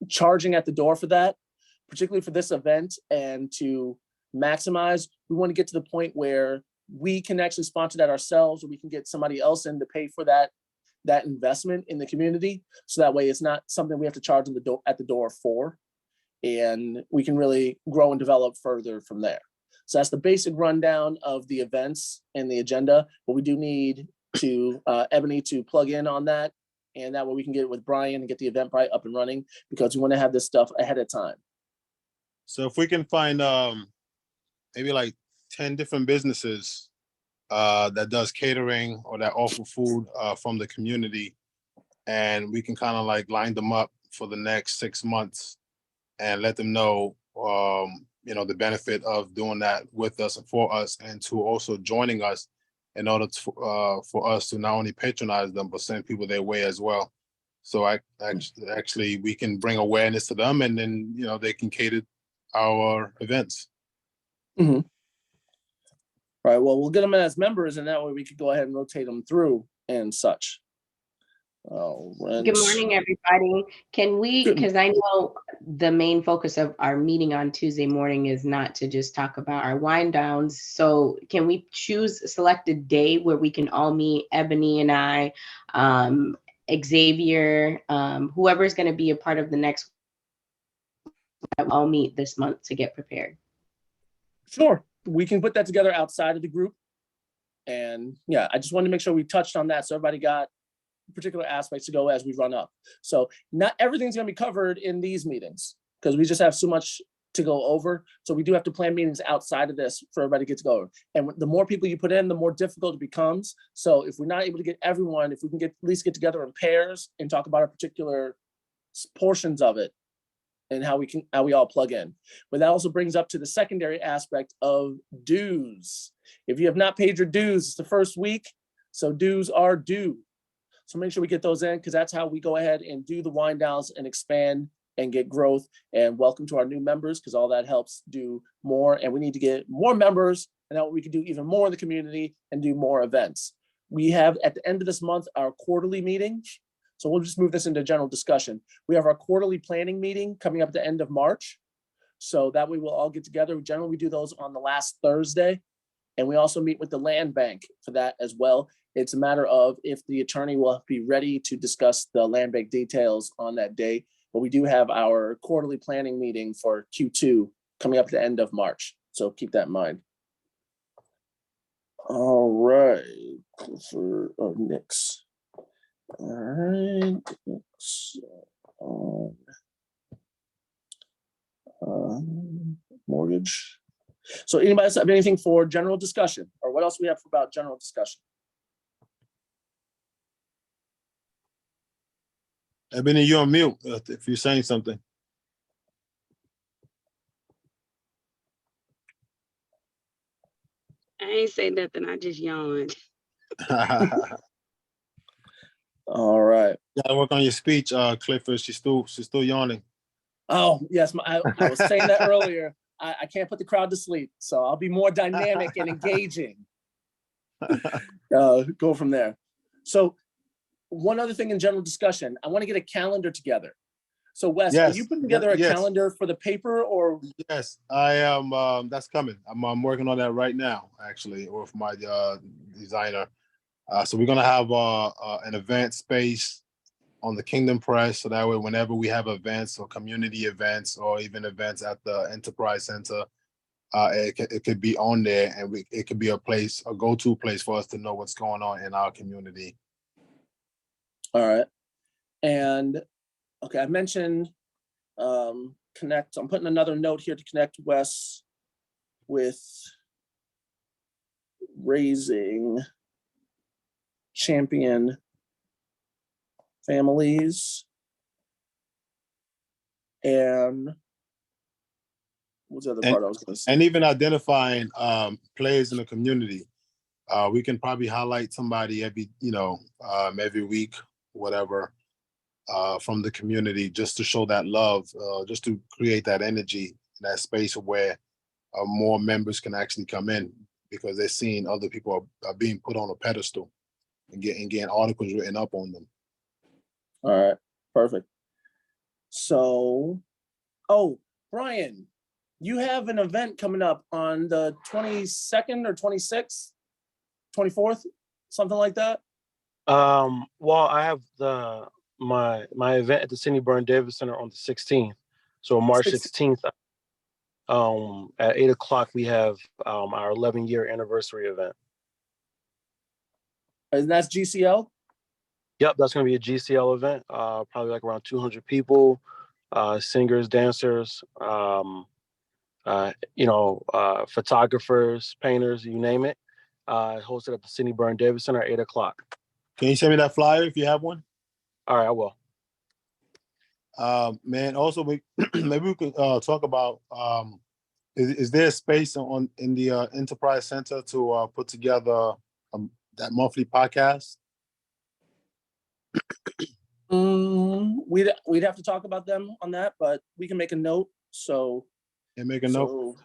charging at the door for that, particularly for this event, and to maximize. We want to get to the point where we can actually sponsor that ourselves, or we can get somebody else in to pay for that investment in the community. So that way it's not something we have to charge at the door for, and we can really grow and develop further from there. So that's the basic rundown of the events and the agenda, but we do need to Ebony to plug in on that, and that way we can get it with Brian and get the Eventbrite up and running, because we want to have this stuff ahead of time. So if we can find maybe like 10 different businesses that does catering or that offer food from the community, and we can kind of like line them up for the next 6 months and let them know, you know, the benefit of doing that with us and for us, and to also joining us in order to, for us to not only patronize them, but send people their way as well. So actually we can bring awareness to them, and then, you know, they can cater our events. Mm-hmm. Right. Well, we'll get them as members, and that way we could go ahead and rotate them through and such. Good morning, everybody. Can we, because I know the main focus of our meeting on Tuesday morning is not to just talk about our wind downs. So can we select a day where we can all meet, Ebony and I, Xavier, whoever's going to be a part of the next, all meet this month to get prepared? Sure. We can put that together outside of the group. And yeah, I just wanted to make sure we touched on that, so everybody got particular aspects to go as we run up. So not everything's going to be covered in these meetings, because we just have so much to go over. So we do have to plan meetings outside of this for everybody to get to go over. And the more people you put in, the more difficult it becomes. So if we're not able to get everyone, if we can at least get together in pairs and talk about our particular portions of it and how we all plug in. But that also brings up to the secondary aspect of dues. If you have not paid your dues, it's the first week, so dues are due. So make sure we get those in, because that's how we go ahead and do the wind downs and expand and get growth. And welcome to our new members, because all that helps do more. And we need to get more members, and that way we can do even more in the community and do more events. We have at the end of this month our quarterly meeting. So we'll just move this into general discussion. We have our quarterly planning meeting coming up at the end of March. So that way we'll all get together. Generally, we do those on the last Thursday. And we also meet with the land bank for that as well. It's a matter of if the attorney will be ready to discuss the land bank details on that day. But we do have our quarterly planning meeting for Q2 coming up at the end of March. So keep that in mind. All right, for next. All right, next. Mortgage. So anybody else have anything for general discussion, or what else we have about general discussion? Ebony, you're on mute if you're saying something. I ain't say nothing. I just yawned. All right. You gotta work on your speech, Clifford. She's still yawning. Oh yes, I was saying that earlier. I can't put the crowd to sleep, so I'll be more dynamic and engaging. Go from there. So one other thing in general discussion, I want to get a calendar together. So Wes, yes. Are you putting together a calendar for the paper, or? Yes, I am. That's coming. I'm working on that right now, actually, with my designer. So we're gonna have an event space on the Kingdom Press, so that way whenever we have events or community events or even events at the Enterprise Center, it could be on there, and it could be a go-to place for us to know what's going on in our community. All right. And okay, I mentioned connect. I'm putting another note here to connect Wes with raising champion families. And what's the other part I was going to say? And even identifying players in the community. We can probably highlight somebody every week, whatever, from the community, just to show that love, just to create that energy, that space where more members can actually come in, because they're seeing other people are being put on a pedestal and getting articles written up on them. All right, perfect. So, Brian, You have an event coming up on the 22nd or 26th, 24th, something like that. Well, I have my event at the Sidney Burn Davis Center on the 16th. So March 16th, at 8 o'clock, we have our 11-year anniversary event. And that's GCL? Yep, that's going to be a GCL event. Probably like around 200 people, singers, dancers, photographers, painters, you name it. Hosted at the Sidney Burn Davis Center at 8 o'clock. Can you send me that flyer if you have one? All right, I will. Man, also maybe we could talk about is there a space in the Enterprise Center to put together that monthly podcast? We'd have to talk about them on that, but we can make a note. So note.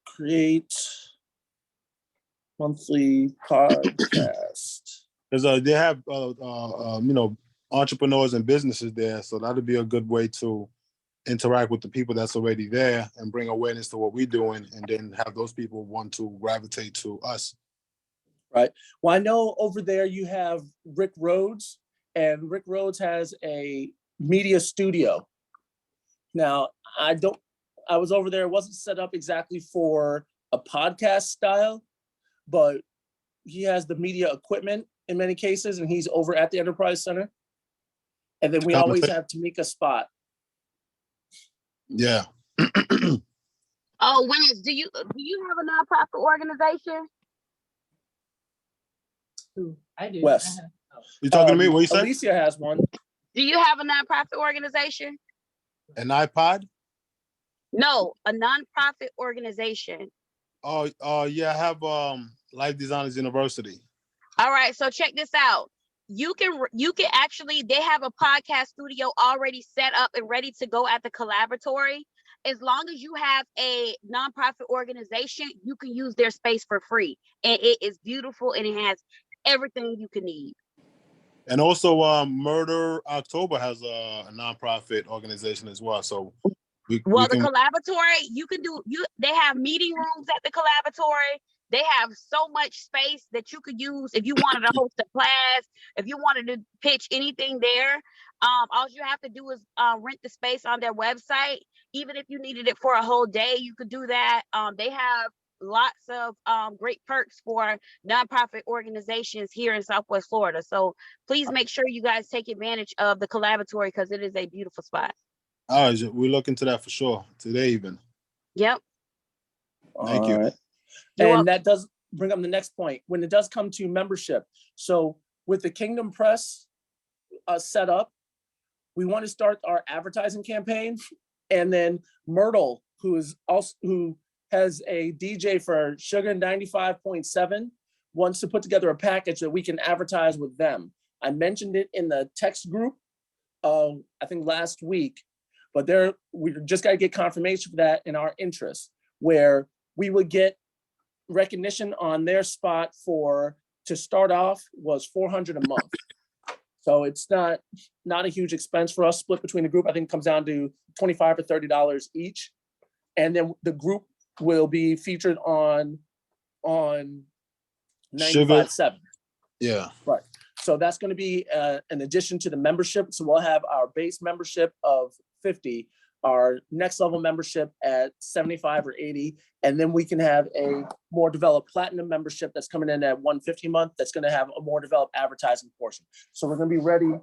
Create monthly podcast. Because they have entrepreneurs and businesses there, so that'd be a good way to interact with the people that's already there and bring awareness to what we're doing, and then have those people want to gravitate to us. Right. Well, I know over there you have Rick Rhodes, and Rick Rhodes has a media studio. Now, I was over there, it wasn't set up exactly for a podcast style, but he has the media equipment in many cases, and he's over at the Enterprise Center. And then we always have Tamika Spot. Yeah. Oh, Wes, do you have a nonprofit organization? I do. Wes. You talking to me? What you say? Alicia has one. Do you have a nonprofit organization? An iPod? No, a nonprofit organization. Oh, yeah, I have Life Designers University. All right, so check this out. You can actually, they have a podcast studio already set up and ready to go at the collaboratory. As long as you have a nonprofit organization, you can use their space for free. And it is beautiful and it has everything you can need. And also Murder October has a nonprofit organization as well. So the collaboratory, they have meeting rooms at the collaboratory. They have so much space that you could use if you wanted to host a class, if you wanted to pitch anything there. All you have to do is rent the space on their website. Even if you needed it for a whole day, you could do that. They have lots of great perks for nonprofit organizations here in Southwest Florida. So please make sure you guys take advantage of the collaboratory because it is a beautiful spot. All right, we'll look into that for sure today even. Yep. Thank you. Right. And that does bring up the next point when it does come to membership. So with the Kingdom Press set up, we want to start our advertising campaign, and then Myrtle, who has a DJ for Sugar 95.7, wants to put together a package that we can advertise with them. I mentioned it in the text group, I think last week, but we just got to get confirmation for that in our interest, where we would get recognition on their spot to start off was $400 a month. So it's not a huge expense for us split between the group. I think it comes down to $25 or $30 each. And then the group will be featured on 95.7. Yeah. Right. So that's going to be an addition to the membership. So we'll have our base membership of $50, our next level membership at $75 or $80, and then we can have a more developed platinum membership that's coming in at $150 a month. That's going to have a more developed advertising portion. So we're going to be ready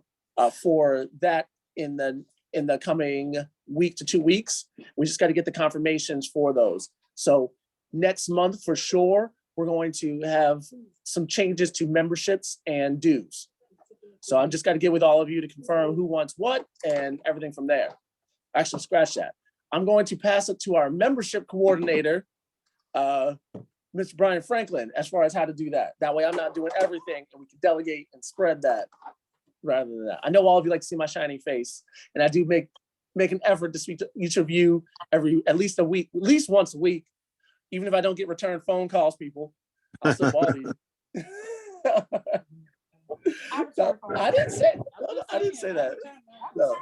for that in the coming week to 2 weeks. We just got to get the confirmations for those. So next month for sure, we're going to have some changes to memberships and dues. So I've just got to get with all of you to confirm who wants what and everything from there. Actually, scratch that. I'm going to pass it to our membership coordinator, Mr. Brian Franklin, as far as how to do that. That way I'm not doing everything and we can delegate and spread that rather than that. I know all of you like to see my shiny face, and I do make an effort to speak to each of you at least once a week. Even if I don't get return phone calls, people, I'll still bother you. I didn't say that. No.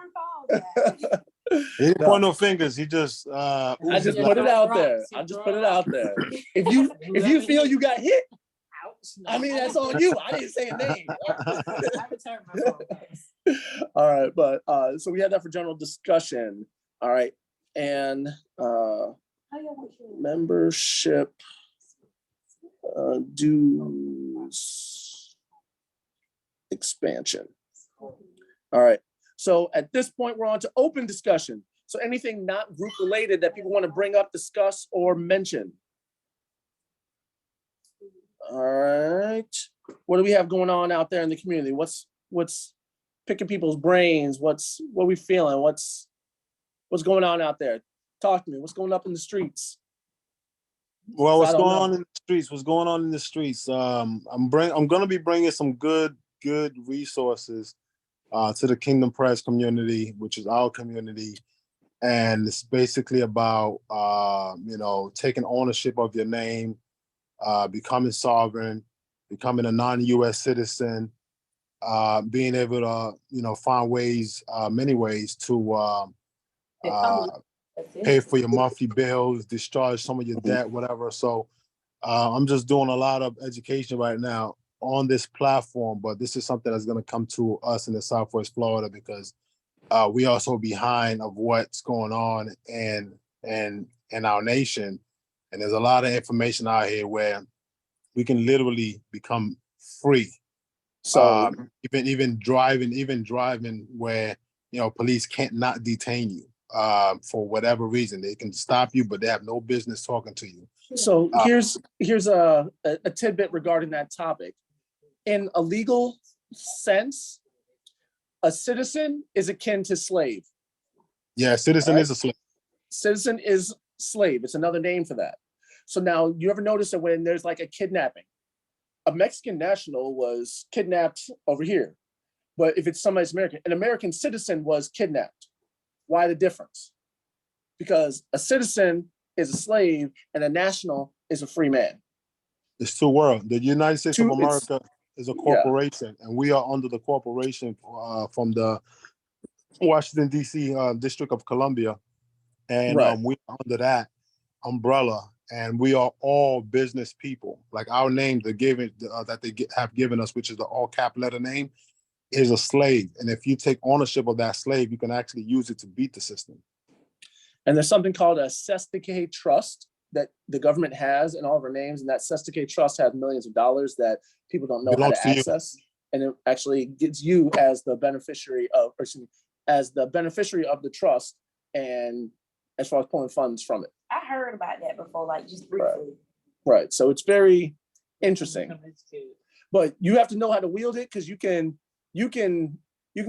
He didn't point no fingers. He just I just put it out there. I just put it out there. If you feel you got hit, I mean, that's on you. I didn't say a name. All right, but so we had that for general discussion. All right, and membership dues expansion. All right, so at this point, we're on to open discussion. So anything not group related that people want to bring up, discuss, or mention. All right, what do we have going on out there in the community? What's picking people's brains? What are we feeling? What's going on out there? Talk to me. What's going up in the streets? Well, what's going on in the streets? What's going on in the streets? I'm going to be bringing some good resources to the Kingdom Press community, which is our community, and it's basically about taking ownership of your name, becoming sovereign, becoming a non-U.S. citizen, being able to find ways, many ways to pay for your monthly bills, discharge some of your debt, whatever. So I'm just doing a lot of education right now on this platform, but this is something that's going to come to us in the Southwest Florida because we are so behind of what's going on in our nation. And there's a lot of information out here where we can literally become free. So even driving where police can't not detain you for whatever reason. They can stop you, but they have no business talking to you. So here's a tidbit regarding that topic. In a legal sense, a citizen is akin to slave. Yeah, citizen is a slave. Citizen is slave. It's another name for that. So now, you ever notice that when there's like a kidnapping, a Mexican national was kidnapped over here, but if it's somebody's American, an American citizen was kidnapped. Why the difference? Because a citizen is a slave and a national is a free man. It's two worlds. The United States of America is a corporation, and we are under the corporation from the Washington, D.C. District of Columbia. And we are under that umbrella, and we are all business people. Like our name, that they have given us, which is the all cap letter name, is a slave. And if you take ownership of that slave, you can actually use it to beat the system. And there's something called a Sestike trust that the government has in all of our names. And that Sestike trust has millions of dollars that people don't know how to access. And it actually gives you as the beneficiary of the trust, and as far as pulling funds from it. I heard about that before, like just briefly. Right. So it's very interesting. But you have to know how to wield it, because you can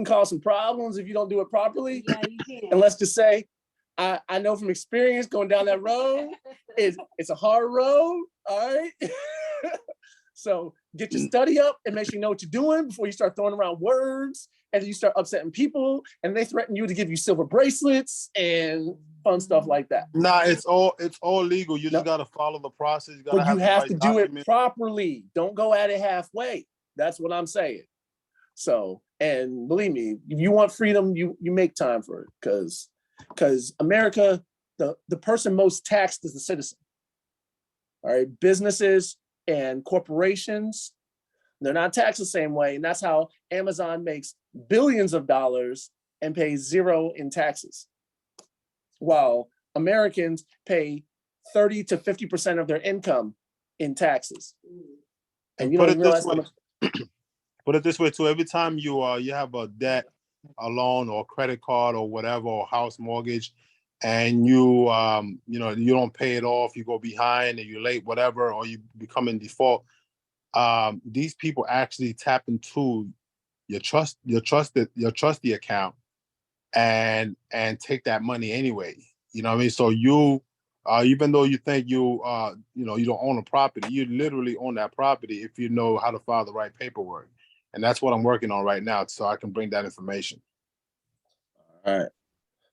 cause some problems if you don't do it properly. Yeah, you can. And let's just say, I know from experience going down that road, it's a hard road. All right. So get your study up and make sure you know what you're doing before you start throwing around words and you start upsetting people and they threaten you to give you silver bracelets and fun stuff like that. Nah, it's all legal. You just got to follow the process. But you have to do it properly. Don't go at it halfway. That's what I'm saying. So, and believe me, if you want freedom, you make time for it, because America, the person most taxed is the citizen. All right, businesses and corporations, they're not taxed the same way. And that's how Amazon makes billions of dollars and pays zero in taxes, while Americans pay 30 to 50% of their income in taxes. And you don't realize how much. Put it this way too. Every time you have a debt, a loan or credit card or whatever, or house mortgage, and you don't pay it off, you go behind and you're late, whatever, or you become in default, these people actually tap into your trusty account and take that money anyway. You know what I mean? So you even though you think you don't own a property, you literally own that property if you know how to file the right paperwork. And that's what I'm working on right now, so I can bring that information. All right.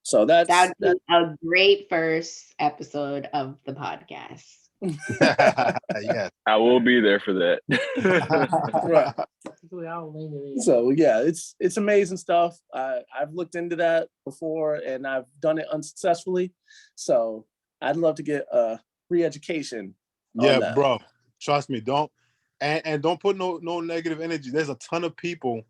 So that's a great first episode of the podcast. Yes. I will be there for that. Right. I'll lean it in. So yeah, it's amazing stuff. I've looked into that before and I've done it unsuccessfully. So I'd love to get a re-education. Yeah, bro. Trust me. Don't put no negative energy. There's a ton of people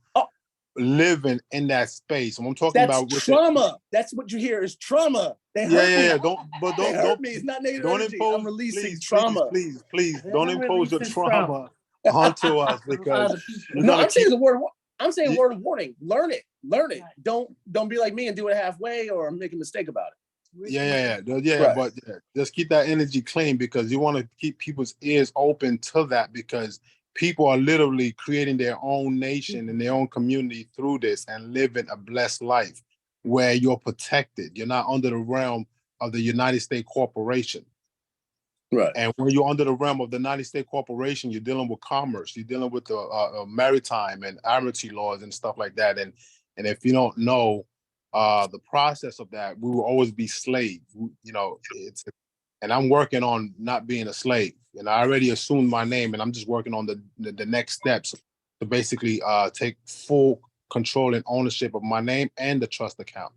living in that space. And I'm talking about trauma. That's what you hear is trauma. They hurt me. Yeah. Don't hurt me. It's not negative energy. I'm releasing trauma. Please don't impose your trauma onto us because no, I'm saying the word. I'm saying word of warning. Learn it. Don't be like me and do it halfway or make a mistake about it. Yeah. Right. But just keep that energy clean because you want to keep people's ears open to that because people are literally creating their own nation and their own community through this and living a blessed life where you're protected. You're not under the realm of the United States corporation. Right. And when you're under the realm of the United States corporation, you're dealing with commerce, you're dealing with the maritime and admiralty laws and stuff like that. And if you don't know the process of that, we will always be slaves. You know, and I'm working on not being a slave. And I already assumed my name, and I'm just working on the next steps to basically take full control and ownership of my name and the trust account.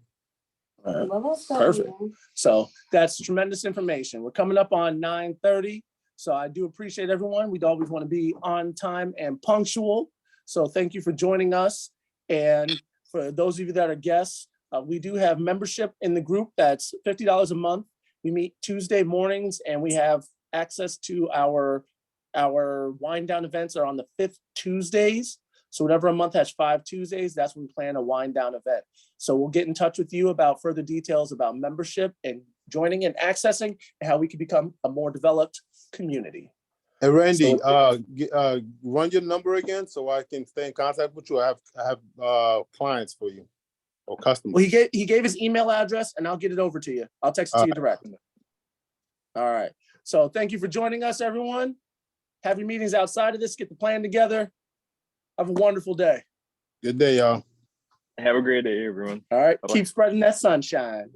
Perfect. So that's tremendous information. We're coming up on 9:30. So I do appreciate everyone. We'd always want to be on time and punctual. So thank you for joining us. And for those of you that are guests, we do have membership in the group. That's $50 a month. We meet Tuesday mornings and we have access to our wind down events are on the 5th Tuesdays. So whatever a month has 5 Tuesdays, that's when we plan a wind down event. So we'll get in touch with you about further details about membership and joining and accessing and how we can become a more developed community. Hey Randy, run your number again so I can stay in contact with you. I have clients for you or customers. Well, he gave his email address and I'll get it over to you. I'll text it to you directly. All right. So thank you for joining us, everyone. Have your meetings outside of this, get the plan together. Have a wonderful day. Good day, y'all. Have a great day, everyone. All right. Bye-bye. Keep spreading that sunshine.